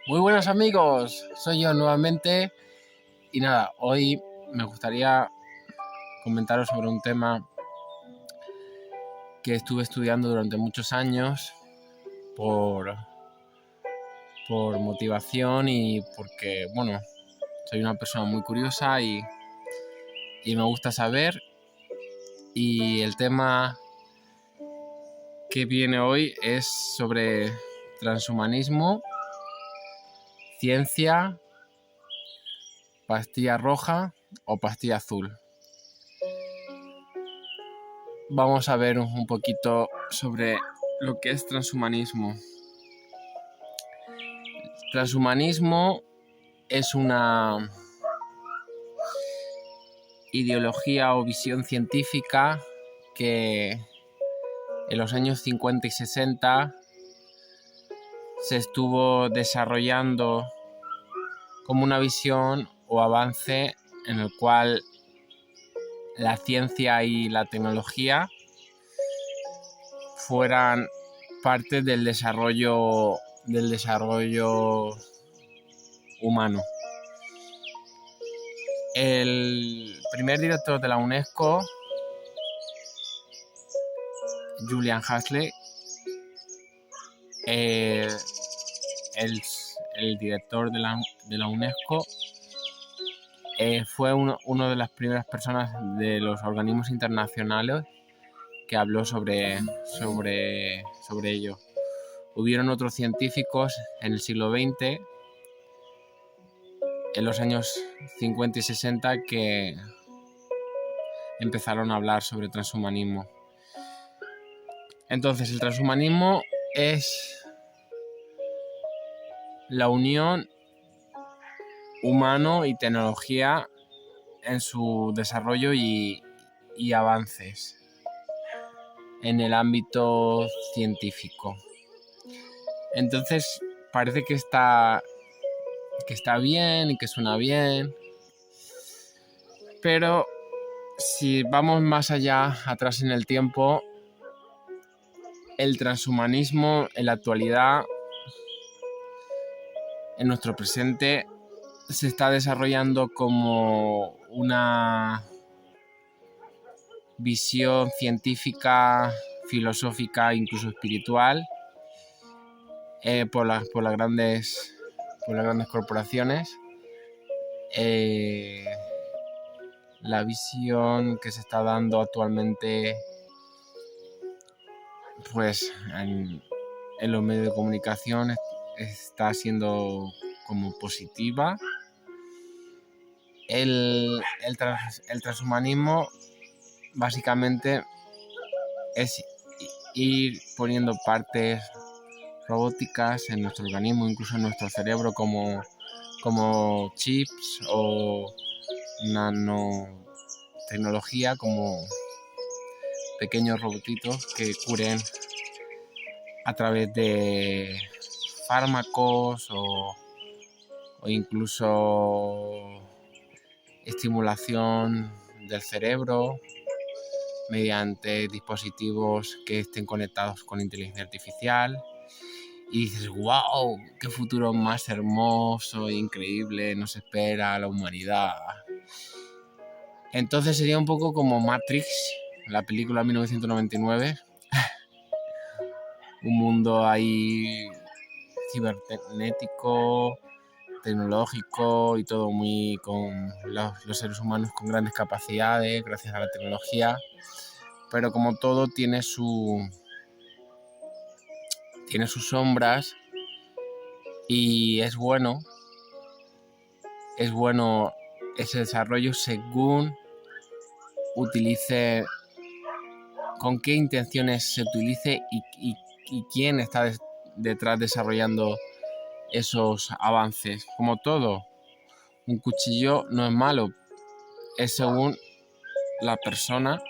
Muy buenos amigos, soy yo nuevamente y nada, hoy me gustaría comentaros sobre un tema que estuve estudiando durante muchos años por motivación y porque, soy una persona muy curiosa y me gusta saber. Y el tema que viene hoy es sobre transhumanismo, ciencia, pastilla roja o pastilla azul. Vamos a ver un poquito sobre lo que es transhumanismo. Transhumanismo es una ideología o visión científica que en los años 50 y 60 se estuvo desarrollando como una visión o avance en el cual la ciencia y la tecnología fueran parte del desarrollo humano. El primer director de la UNESCO, Julian Huxley, el director de la UNESCO, fue una de las primeras personas de los organismos internacionales que habló sobre ello. Hubieron otros científicos en el siglo XX, en los años 50 y 60, que empezaron a hablar sobre transhumanismo. Entonces, el transhumanismo es la unión humano y tecnología en su desarrollo y avances en el ámbito científico. Entonces, parece que está bien y que suena bien, pero si vamos más allá, atrás en el tiempo, el transhumanismo en la actualidad, en nuestro presente, se está desarrollando como una visión científica, filosófica, incluso espiritual, por las grandes corporaciones. La visión que se está dando actualmente, pues en los medios de comunicación, está siendo como positiva. El transhumanismo básicamente es ir poniendo partes robóticas en nuestro organismo, incluso en nuestro cerebro, como chips o nanotecnología, como pequeños robotitos que curen a través de fármacos o incluso estimulación del cerebro mediante dispositivos que estén conectados con inteligencia artificial. Y dices, wow, qué futuro más hermoso e increíble nos espera a la humanidad. Entonces sería un poco como Matrix, la película 1999. Un mundo ahí cibernético, tecnológico y todo muy con los seres humanos con grandes capacidades gracias a la tecnología. Pero como todo tiene sus sombras, y es bueno ese desarrollo según utilice, con qué intenciones se utilice y quién está detrás desarrollando esos avances. Como todo, un cuchillo no es malo, es según la persona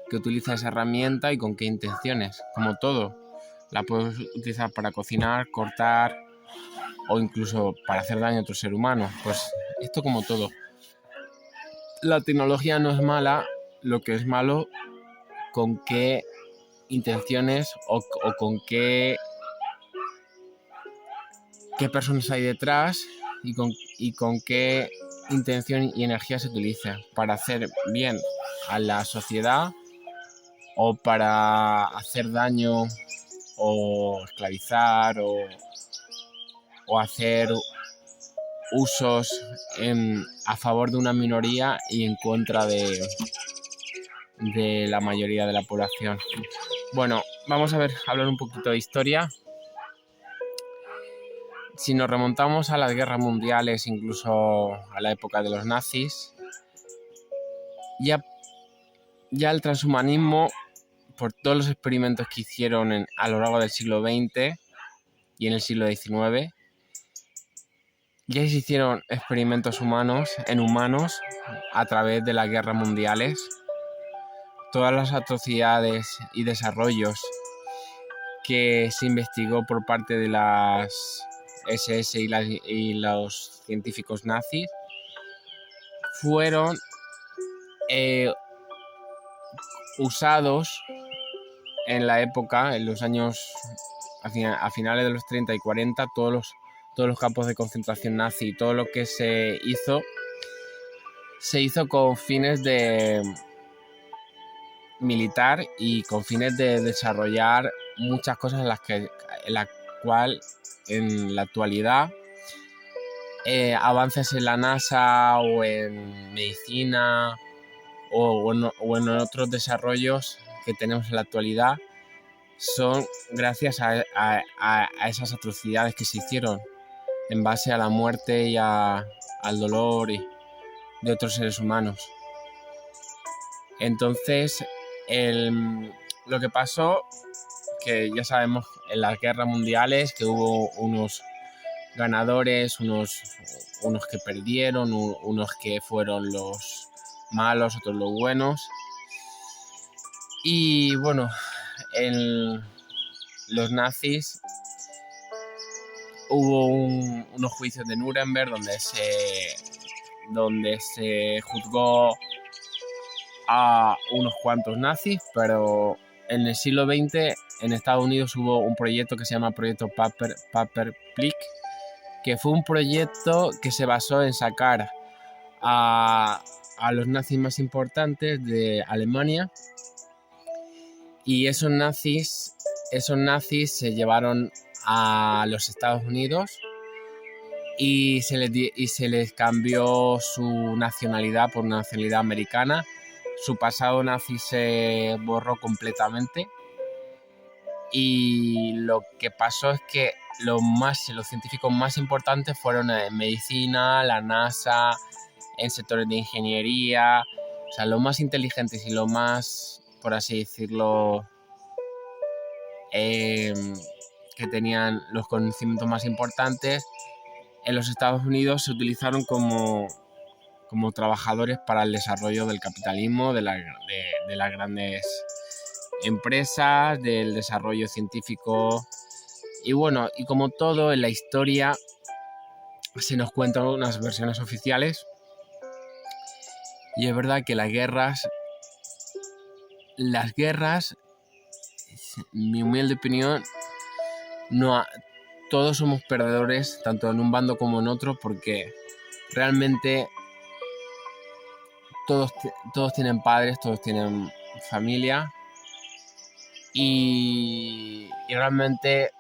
que utiliza esa herramienta y con qué intenciones. Como todo, la puedes utilizar para cocinar, cortar o incluso para hacer daño a otro ser humano. Pues esto, como todo, la tecnología no es mala, lo que es malo con qué intenciones o con qué qué personas hay detrás y con qué intención y energía se utiliza para hacer bien a la sociedad o para hacer daño o esclavizar o hacer usos a favor de una minoría y en contra de la mayoría de la población. Bueno, vamos a hablar un poquito de historia. Si nos remontamos a las guerras mundiales, incluso a la época de los nazis, ya el transhumanismo, por todos los experimentos que hicieron a lo largo del siglo XX y en el siglo XIX, ya se hicieron experimentos en humanos a través de las guerras mundiales. Todas las atrocidades y desarrollos que se investigó por parte de las SS y los científicos nazis fueron usados en la época, en los años a finales de los 30 y 40, todos los campos de concentración nazi y todo lo que se hizo con fines de militar y con fines de desarrollar muchas cosas en la cual en la actualidad avances en la NASA o en medicina o en otros desarrollos que tenemos en la actualidad son gracias a esas atrocidades que se hicieron en base a la muerte y al dolor de otros seres humanos. Entonces, lo que pasó, que ya sabemos en las guerras mundiales, que hubo unos ganadores, unos que perdieron, unos que fueron los malos, otros los buenos. Y bueno, los nazis hubo unos juicios de Nuremberg donde se juzgó a unos cuantos nazis, pero en el siglo XX en Estados Unidos hubo un proyecto que se llama Proyecto Paperclip, que fue un proyecto que se basó en sacar a los nazis más importantes de Alemania, y esos nazis se llevaron a los Estados Unidos y se les cambió su nacionalidad por una nacionalidad americana. Su pasado nazi se borró completamente y lo que pasó es que los científicos más importantes fueron en medicina, la NASA, en sectores de ingeniería, o sea, los más inteligentes y los más, por así decirlo, que tenían los conocimientos más importantes, en los Estados Unidos se utilizaron como trabajadores para el desarrollo del capitalismo, de las grandes empresas, del desarrollo científico. Y bueno, y como todo en la historia, se nos cuentan unas versiones oficiales. Y es verdad que las guerras, en mi humilde opinión, todos somos perdedores, tanto en un bando como en otro, porque realmente todos tienen padres, todos tienen familia, y realmente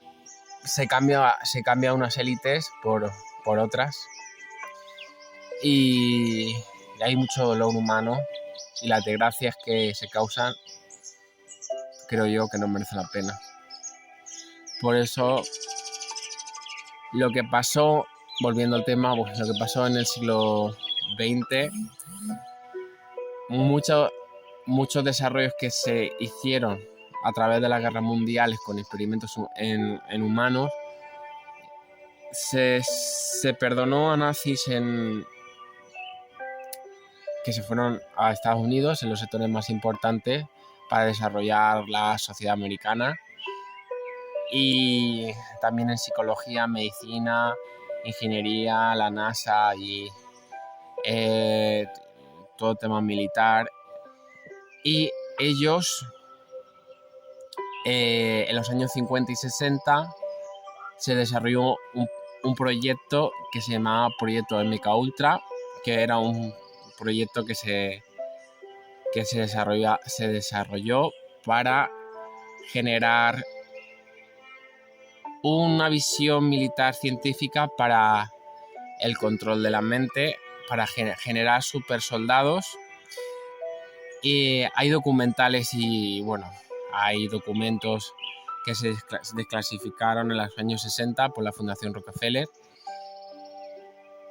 se cambia unas élites por otras, y hay mucho dolor humano, y las desgracias que se causan creo yo que no merecen la pena. Por eso lo que pasó, volviendo al tema, pues lo que pasó en el siglo XX, muchos desarrollos que se hicieron a través de las guerras mundiales con experimentos en humanos, se perdonó a nazis que se fueron a Estados Unidos en los sectores más importantes para desarrollar la sociedad americana, y también en psicología, medicina, ingeniería, la NASA y todo tema militar. Y ellos en los años 50 y 60 se desarrolló un proyecto que se llamaba Proyecto MKUltra, que era un proyecto que se desarrolló para generar una visión militar científica para el control de la mente, para generar super soldados. Y hay documentales y hay documentos que se desclasificaron en los años 60 por la Fundación Rockefeller.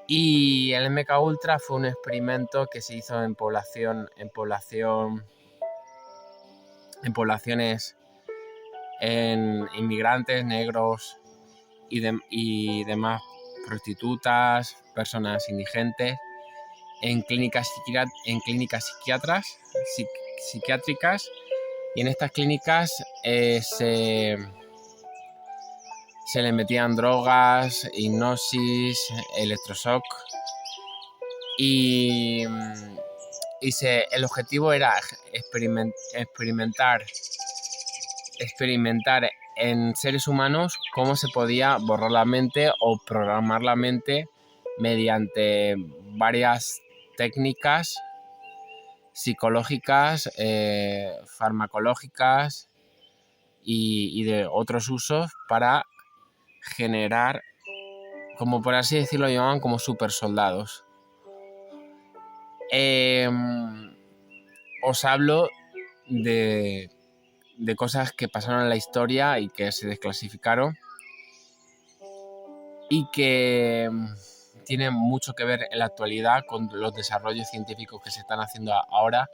Y el MKUltra fue un experimento que se hizo en poblaciones, en inmigrantes, negros y demás, prostitutas, personas indigentes, en clínicas psiquiátricas, y en estas clínicas se le metían drogas, hipnosis, electroshock, y el objetivo era experimentar en seres humanos cómo se podía borrar la mente o programar la mente mediante varias técnicas psicológicas, farmacológicas y de otros usos para generar, como por así decirlo, llamaban como super soldados. Os hablo de cosas que pasaron en la historia y que se desclasificaron y que tienen mucho que ver en la actualidad con los desarrollos científicos que se están haciendo ahora.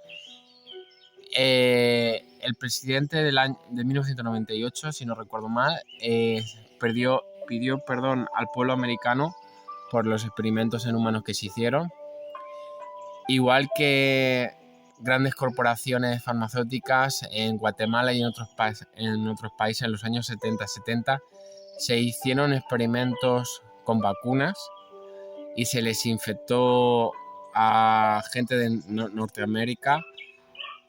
El presidente de 1998, si no recuerdo mal, pidió perdón al pueblo americano por los experimentos en humanos que se hicieron, igual que grandes corporaciones farmacéuticas en Guatemala y en otros países en los años 70 se hicieron experimentos con vacunas y se les infectó a gente de Norteamérica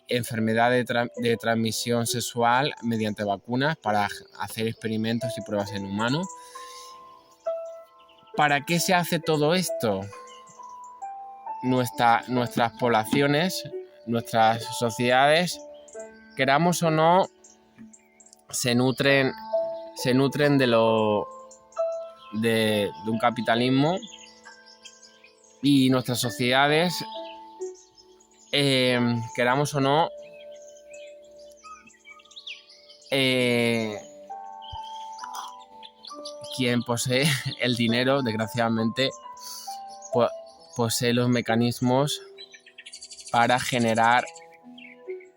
enfermedad de transmisión sexual mediante vacunas para hacer experimentos y pruebas en humanos. ¿Para qué se hace todo esto? Nuestras poblaciones, nuestras sociedades, queramos o no, se nutren de un capitalismo, y nuestras sociedades, queramos o no, quien posee el dinero, desgraciadamente, posee los mecanismos para generar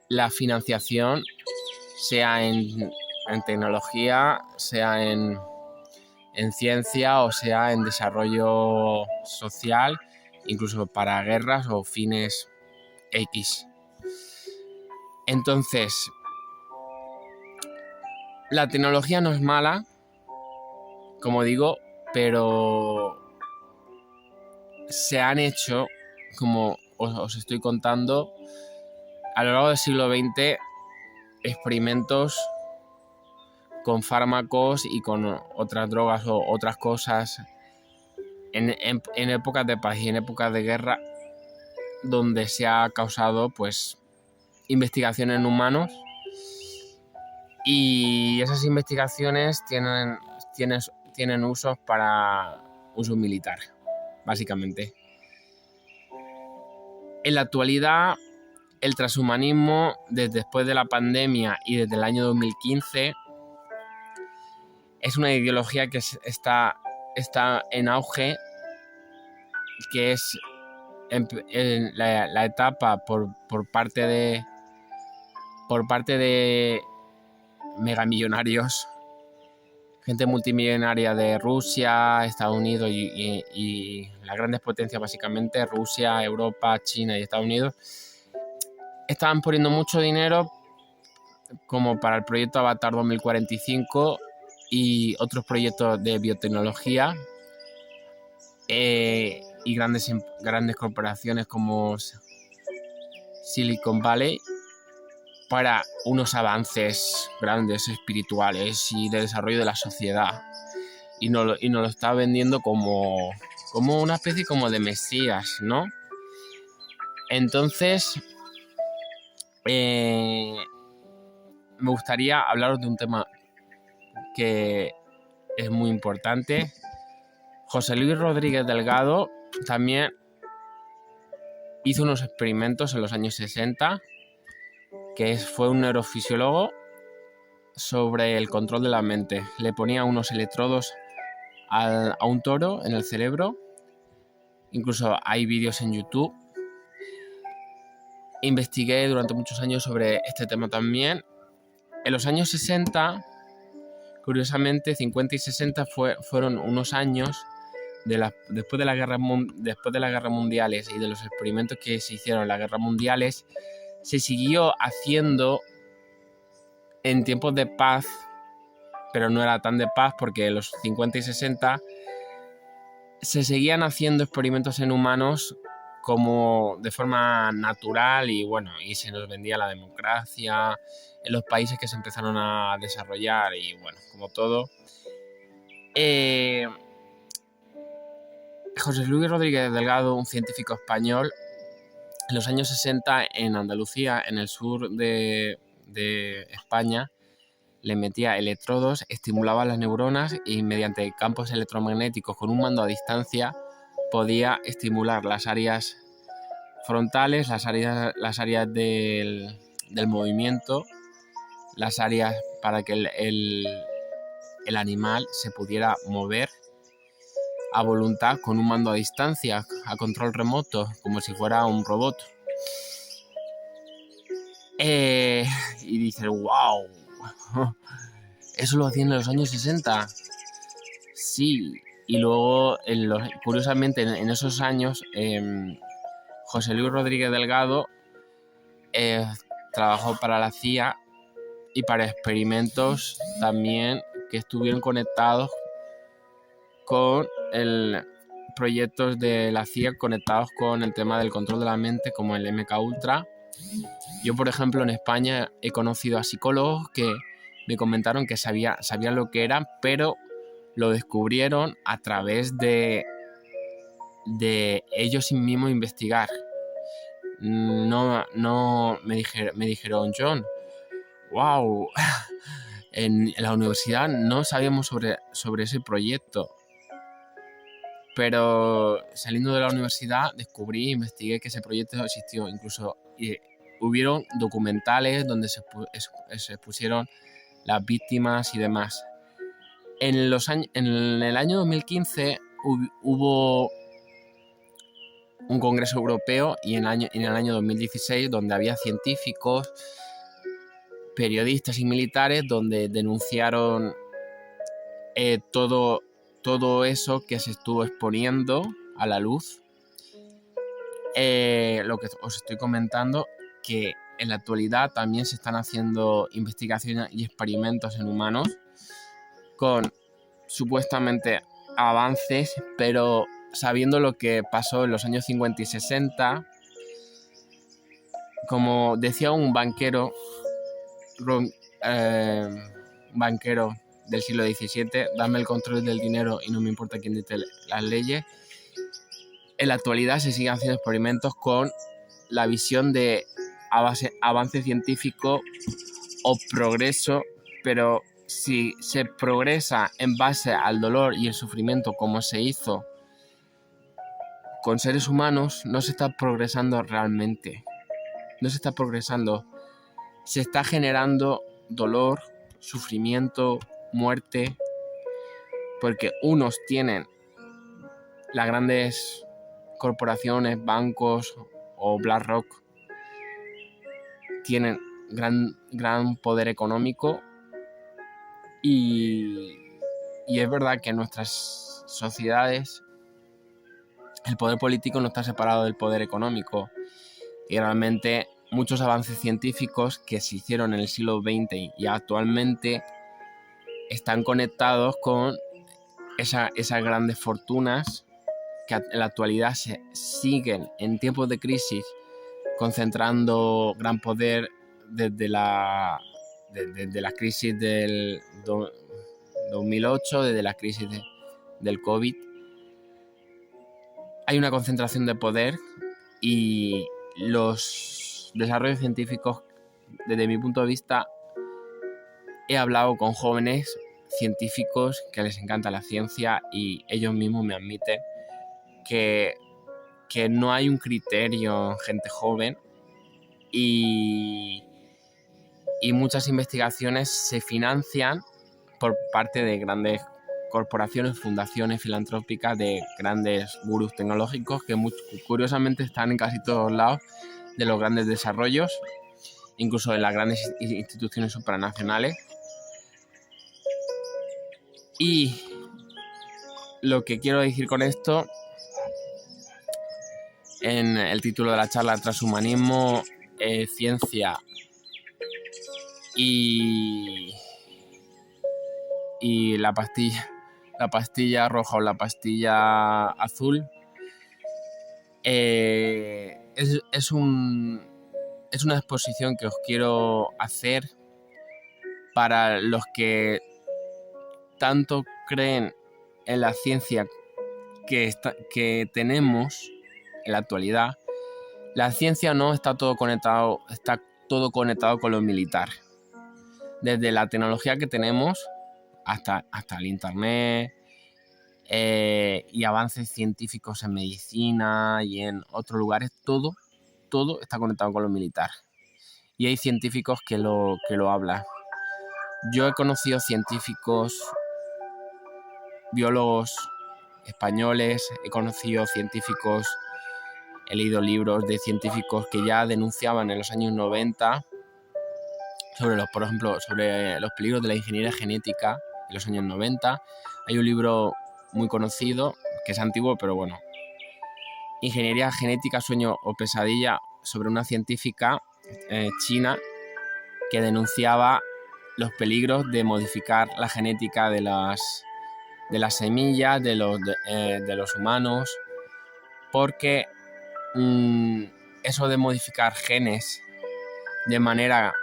la financiación, sea en tecnología, sea en ciencia o sea en desarrollo social, incluso para guerras o fines X. Entonces, la tecnología no es mala, como digo, pero se han hecho, como os estoy contando, a lo largo del siglo XX, experimentos con fármacos y con otras drogas o otras cosas en épocas de paz y en épocas de guerra, donde se ha causado pues investigación en humanos, y esas investigaciones tienen usos para uso militar, básicamente. En la actualidad, el transhumanismo, después de la pandemia y desde el año 2015, es una ideología que está en auge, que es en la etapa por parte de megamillonarios, gente multimillonaria de Rusia, Estados Unidos y las grandes potencias, básicamente Rusia, Europa, China y Estados Unidos, estaban poniendo mucho dinero como para el proyecto Avatar 2045 y otros proyectos de biotecnología, y grandes corporaciones como Silicon Valley, para unos avances grandes espirituales y de desarrollo de la sociedad. nos lo está vendiendo como una especie como de mesías, ¿no? Entonces, me gustaría hablaros de un tema que es muy importante. José Luis Rodríguez Delgado también hizo unos experimentos en los años 60, fue un neurofisiólogo, sobre el control de la mente. Le ponía unos electrodos a un toro en el cerebro. Incluso hay vídeos en YouTube. Investigué durante muchos años sobre este tema también. En los años 60, curiosamente, 50 y 60 fueron unos años después de las guerras mundiales y de los experimentos que se hicieron en las guerras mundiales. Se siguió haciendo en tiempos de paz, pero no era tan de paz, porque en los 50 y 60 se seguían haciendo experimentos en humanos como de forma natural, y se nos vendía la democracia en los países que se empezaron a desarrollar, y como todo. José Luis Rodríguez Delgado, un científico español, en los años 60 en Andalucía, en el sur de España, le metía electrodos, estimulaba las neuronas y mediante campos electromagnéticos con un mando a distancia podía estimular las áreas frontales, las áreas del movimiento, las áreas para que el animal se pudiera mover a voluntad con un mando a distancia, a control remoto, como si fuera un robot. Y dices, wow, eso lo hacían en los años 60. Sí, y luego, curiosamente, en esos años, José Luis Rodríguez Delgado trabajó para la CIA y para experimentos también que estuvieron conectados con proyectos de la CIA conectados con el tema del control de la mente, como el MK Ultra. Yo, por ejemplo, en España he conocido a psicólogos que me comentaron que sabían lo que eran, pero lo descubrieron a través de ellos mismos investigar. No me dijeron, John, wow, en la universidad no sabíamos sobre ese proyecto, pero saliendo de la universidad investigué que ese proyecto existió. Incluso hubieron documentales donde se expusieron las víctimas y demás. En el año 2015 hubo un congreso europeo, y en el año 2016, donde había científicos, periodistas y militares, donde denunciaron todo eso que se estuvo exponiendo a la luz. Lo que os estoy comentando, que en la actualidad también se están haciendo investigaciones y experimentos en humanos con supuestamente avances, pero sabiendo lo que pasó en los años 50 y 60, como decía un banquero del siglo XVII, dame el control del dinero y no me importa quién dicte las leyes. En la actualidad se siguen haciendo experimentos con la visión de avance científico o progreso, pero si se progresa en base al dolor y el sufrimiento, como se hizo con seres humanos, no se está progresando realmente. No se está progresando. Se está generando dolor, sufrimiento, muerte, porque unos tienen las grandes corporaciones, bancos o BlackRock, tienen gran poder económico, y es verdad que en nuestras sociedades el poder político no está separado del poder económico, y realmente muchos avances científicos que se hicieron en el siglo XX y actualmente están conectados con esas grandes fortunas que en la actualidad se siguen en tiempos de crisis concentrando gran poder desde la crisis 2008, desde la crisis del COVID, hay una concentración de poder y los desarrollos científicos, desde mi punto de vista, he hablado con jóvenes científicos que les encanta la ciencia y ellos mismos me admiten que no hay un criterio en gente joven y muchas investigaciones se financian por parte de grandes corporaciones, fundaciones filantrópicas, de grandes gurús tecnológicos que curiosamente están en casi todos lados de los grandes desarrollos, incluso en las grandes instituciones supranacionales. Y lo que quiero decir con esto, en el título de la charla, Transhumanismo, ciencia y la pastilla roja o la pastilla azul, es una exposición que os quiero hacer para los que tanto creen en la ciencia que tenemos en la actualidad. La ciencia no está todo conectado con lo militar. Desde la tecnología que tenemos hasta el internet y avances científicos en medicina y en otros lugares, todo está conectado con lo militar. Y hay científicos que lo hablan. Yo he conocido científicos, biólogos españoles, he conocido científicos, he leído libros de científicos que ya denunciaban en los años 90 por ejemplo, sobre los peligros de la ingeniería genética en los años 90. Hay un libro muy conocido, que es antiguo, pero bueno, Ingeniería genética, sueño o pesadilla, sobre una científica china que denunciaba los peligros de modificar la genética de las semillas, de los humanos, porque eso de modificar genes de manera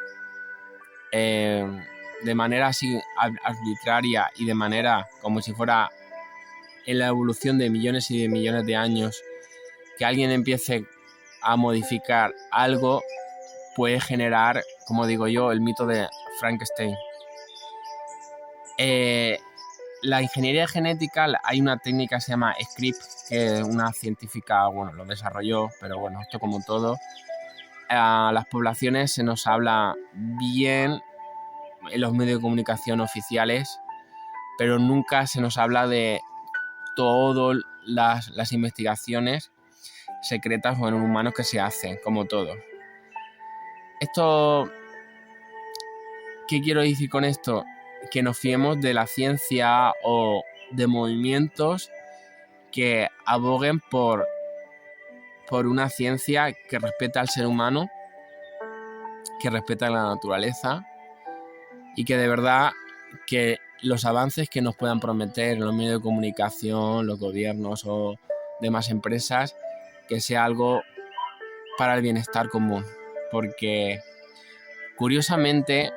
así arbitraria y de manera como si fuera en la evolución de millones y de millones de años, que alguien empiece a modificar algo, puede generar, como digo yo, el mito de Frankenstein. La ingeniería genética, hay una técnica que se llama SCRIP, que una científica, lo desarrolló, pero bueno, esto como todo, a las poblaciones se nos habla bien en los medios de comunicación oficiales, pero nunca se nos habla de todas las investigaciones secretas o en humanos que se hacen, como todo. Esto, ¿qué quiero decir con esto? Que nos fiemos de la ciencia o de movimientos que aboguen por una ciencia que respeta al ser humano, que respeta la naturaleza y que de verdad que los avances que nos puedan prometer los medios de comunicación, los gobiernos o demás empresas, que sea algo para el bienestar común. Porque curiosamente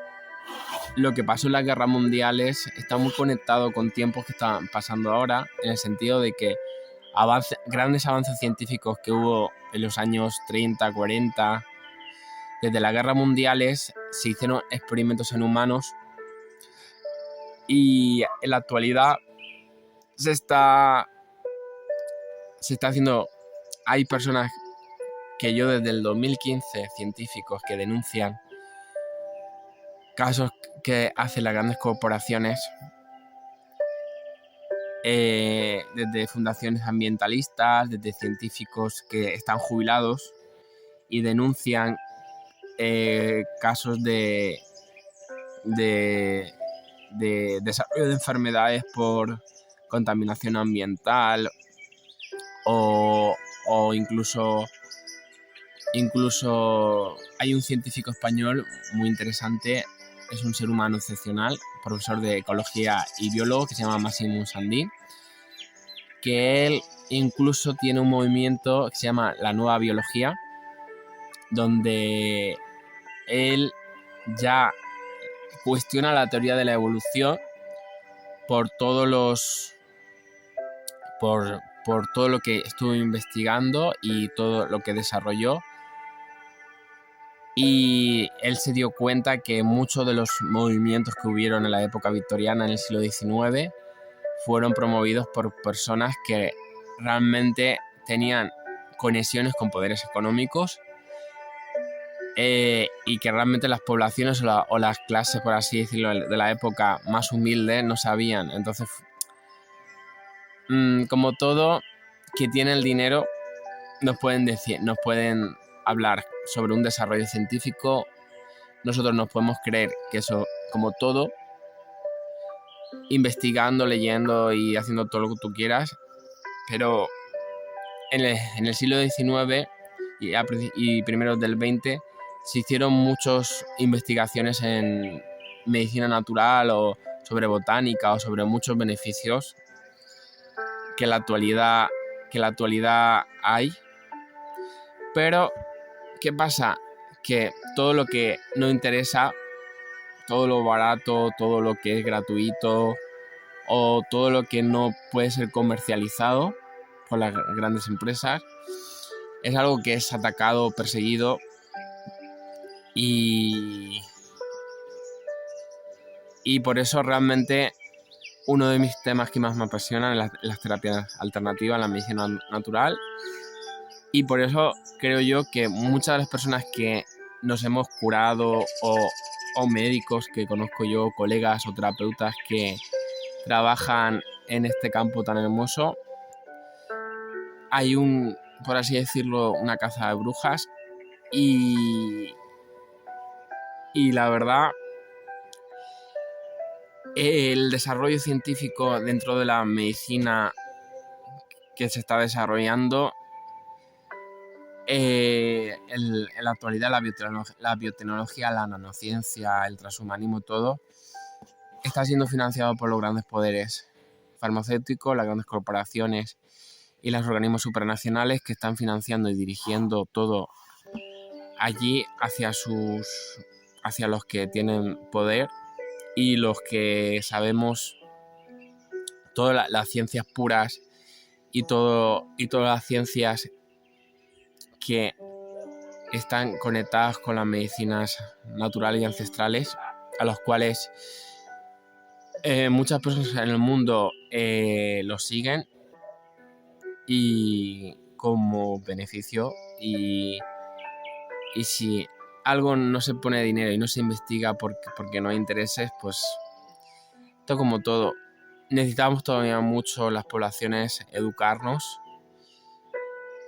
lo que pasó en las guerras mundiales está muy conectado con tiempos que están pasando ahora, en el sentido de que grandes avances científicos que hubo en los años 30, 40, desde las guerras mundiales se hicieron experimentos en humanos y en la actualidad se está haciendo. Hay personas que yo desde el 2015, científicos que denuncian casos que hacen las grandes corporaciones, desde fundaciones ambientalistas, desde científicos que están jubilados y denuncian casos de desarrollo de enfermedades por contaminación ambiental o incluso hay un científico español muy interesante, es un ser humano excepcional, profesor de ecología y biólogo, que se llama Máximo Sandín, que él incluso tiene un movimiento que se llama La Nueva Biología, donde él ya cuestiona la teoría de la evolución por por todo lo que estuvo investigando y todo lo que desarrolló. Y él se dio cuenta que muchos de los movimientos que hubieron en la época victoriana, en el siglo XIX, fueron promovidos por personas que realmente tenían conexiones con poderes económicos, y que realmente las poblaciones o las clases, por así decirlo, de la época más humildes no sabían. Entonces, como todo que tiene el dinero, nos pueden hablar sobre un desarrollo científico. Nosotros nos podemos creer que eso, como todo, investigando, leyendo y haciendo todo lo que tú quieras, pero en el siglo XIX y primeros del XX se hicieron muchas investigaciones en medicina natural o sobre botánica o sobre muchos beneficios que en la actualidad hay. Pero, ¿qué pasa? Que todo lo que no interesa, todo lo barato, todo lo que es gratuito o todo lo que no puede ser comercializado por las grandes empresas, es algo que es atacado, perseguido y por eso realmente uno de mis temas que más me apasionan es las terapias alternativas, la medicina natural, y por eso creo yo que muchas de las personas que nos hemos curado o médicos que conozco yo, colegas o terapeutas que trabajan en este campo tan hermoso, hay por así decirlo, una caza de brujas y la verdad, el desarrollo científico dentro de la medicina que se está desarrollando, en la actualidad la biotecnología, la nanociencia, el transhumanismo, todo está siendo financiado por los grandes poderes farmacéuticos, las grandes corporaciones y los organismos supranacionales que están financiando y dirigiendo todo allí hacia los que tienen poder y los que sabemos todas las ciencias puras y todas las ciencias que están conectadas con las medicinas naturales y ancestrales, a los cuales muchas personas en el mundo los siguen y como beneficio, y si algo no se pone dinero y no se investiga porque no hay intereses, pues esto, como todo, necesitamos todavía mucho las poblaciones educarnos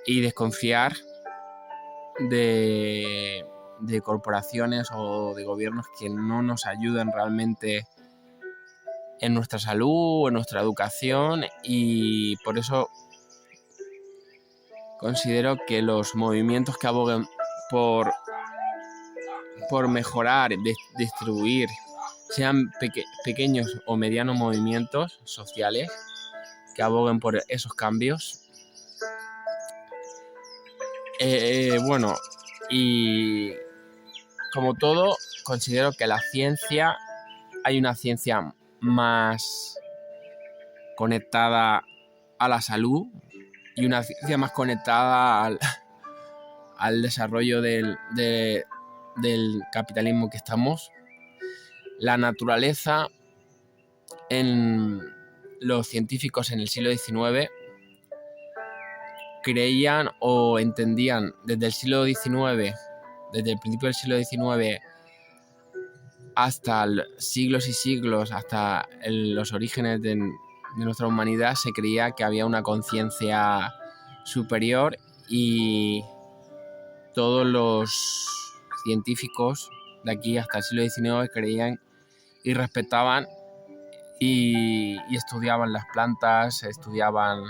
y desconfiar de corporaciones o de gobiernos que no nos ayuden realmente en nuestra salud, en nuestra educación, y por eso considero que los movimientos que aboguen por mejorar, distribuir, sean pequeños o medianos movimientos sociales que aboguen por esos cambios. Bueno, y como todo, considero que hay una ciencia más conectada a la salud y una ciencia más conectada al desarrollo del capitalismo que estamos. La naturaleza, en los científicos en el siglo XIX creían o entendían desde el principio del siglo XIX hasta siglos y siglos, hasta los orígenes de nuestra humanidad, se creía que había una conciencia superior, y todos los científicos de aquí hasta el siglo XIX creían y respetaban y estudiaban las plantas, estudiaban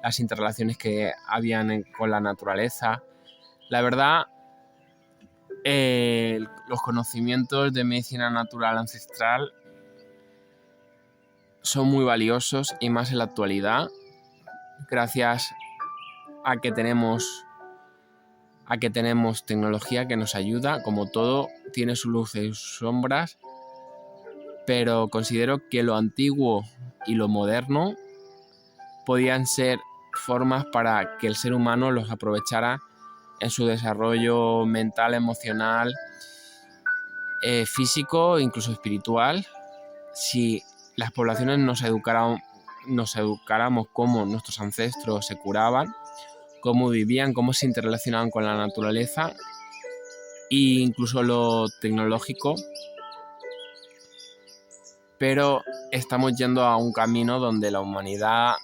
las interrelaciones que habían con la naturaleza. La verdad, los conocimientos de medicina natural ancestral son muy valiosos, y más en la actualidad, gracias a que tenemos tecnología que nos ayuda. Como todo, tiene sus luces y sus sombras, pero considero que lo antiguo y lo moderno podían ser formas para que el ser humano los aprovechara en su desarrollo mental, emocional, físico e incluso espiritual, si las poblaciones nos educáramos cómo nuestros ancestros se curaban, cómo vivían, cómo se interrelacionaban con la naturaleza e incluso lo tecnológico. Pero estamos yendo a un camino donde la humanidad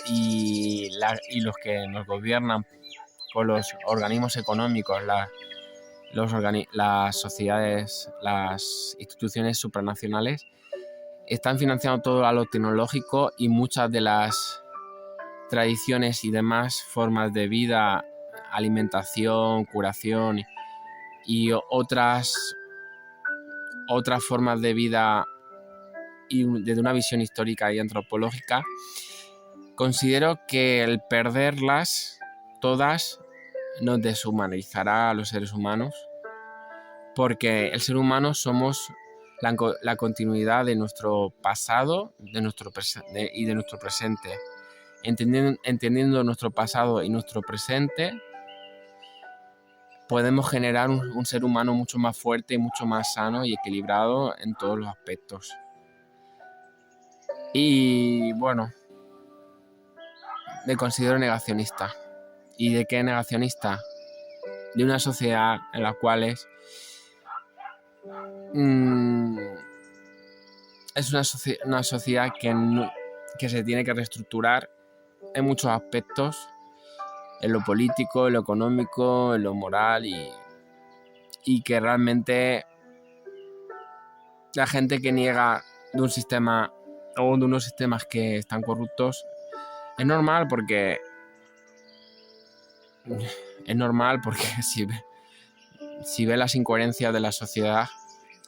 y los que nos gobiernan con los organismos económicos, las sociedades, las instituciones supranacionales, están financiando todo a lo tecnológico, y muchas de las tradiciones y demás formas de vida, alimentación, curación y otras formas de vida, y desde una visión histórica y antropológica, considero que el perderlas todas nos deshumanizará a los seres humanos, porque el ser humano somos la continuidad de nuestro pasado y de nuestro presente. Entendiendo nuestro pasado y nuestro presente, podemos generar un ser humano mucho más fuerte y mucho más sano y equilibrado en todos los aspectos. Y bueno, me considero negacionista. ¿Y de qué negacionista? De una sociedad en la cual es una sociedad que se tiene que reestructurar en muchos aspectos, en lo político, en lo económico, en lo moral, y que realmente la gente que niega de un sistema o de unos sistemas que están corruptos es normal, porque si ve las incoherencias de la sociedad,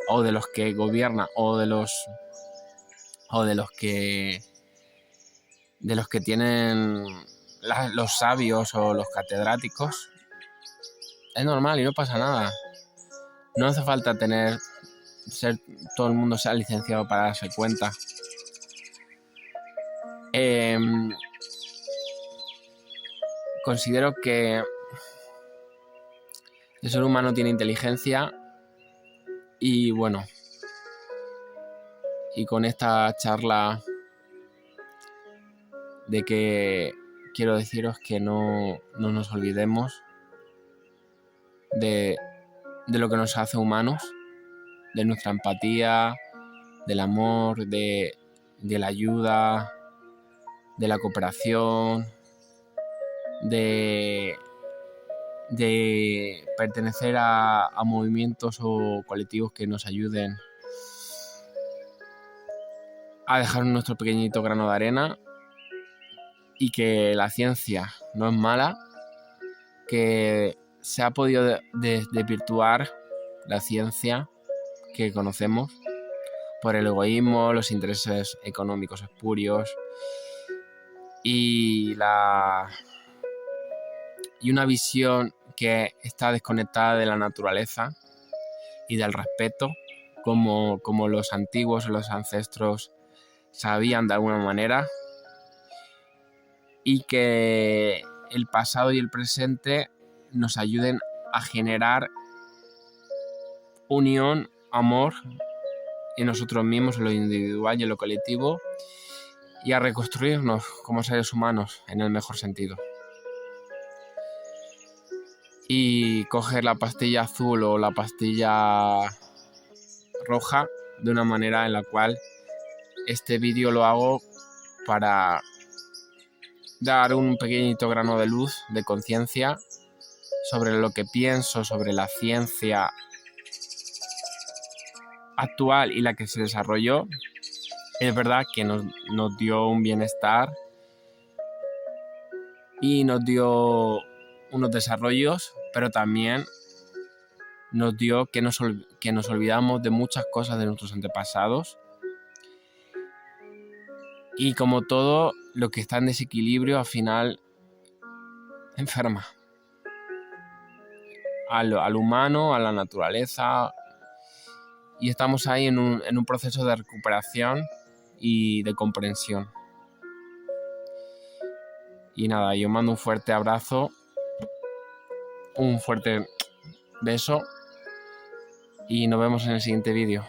o de los que gobiernan, o de los que tienen los sabios o los catedráticos, es normal y no pasa nada. No hace falta todo el mundo sea licenciado para darse cuenta. Considero que el ser humano tiene inteligencia, y bueno, y con esta charla de que quiero deciros que no nos olvidemos de lo que nos hace humanos, de nuestra empatía, del amor, de la ayuda, de la cooperación, de pertenecer a movimientos o colectivos que nos ayuden a dejar nuestro pequeñito grano de arena, y que la ciencia no es mala, que se ha podido desvirtuar la ciencia que conocemos por el egoísmo, los intereses económicos espurios y una visión que está desconectada de la naturaleza y del respeto, como los antiguos o los ancestros sabían de alguna manera, y que el pasado y el presente nos ayuden a generar unión, amor en nosotros mismos, en lo individual y en lo colectivo, y a reconstruirnos como seres humanos en el mejor sentido. Y coger la pastilla azul o la pastilla roja de una manera en la cual este vídeo lo hago para dar un pequeñito grano de luz, de conciencia, sobre lo que pienso sobre la ciencia actual y la que se desarrolló. Es verdad que nos dio un bienestar y nos dio unos desarrollos, pero también nos dio que nos olvidamos de muchas cosas de nuestros antepasados. Y como todo lo que está en desequilibrio, al final enferma al humano, a la naturaleza, y estamos ahí en un proceso de recuperación y de comprensión. Y nada, yo mando un fuerte abrazo, un fuerte beso y nos vemos en el siguiente vídeo.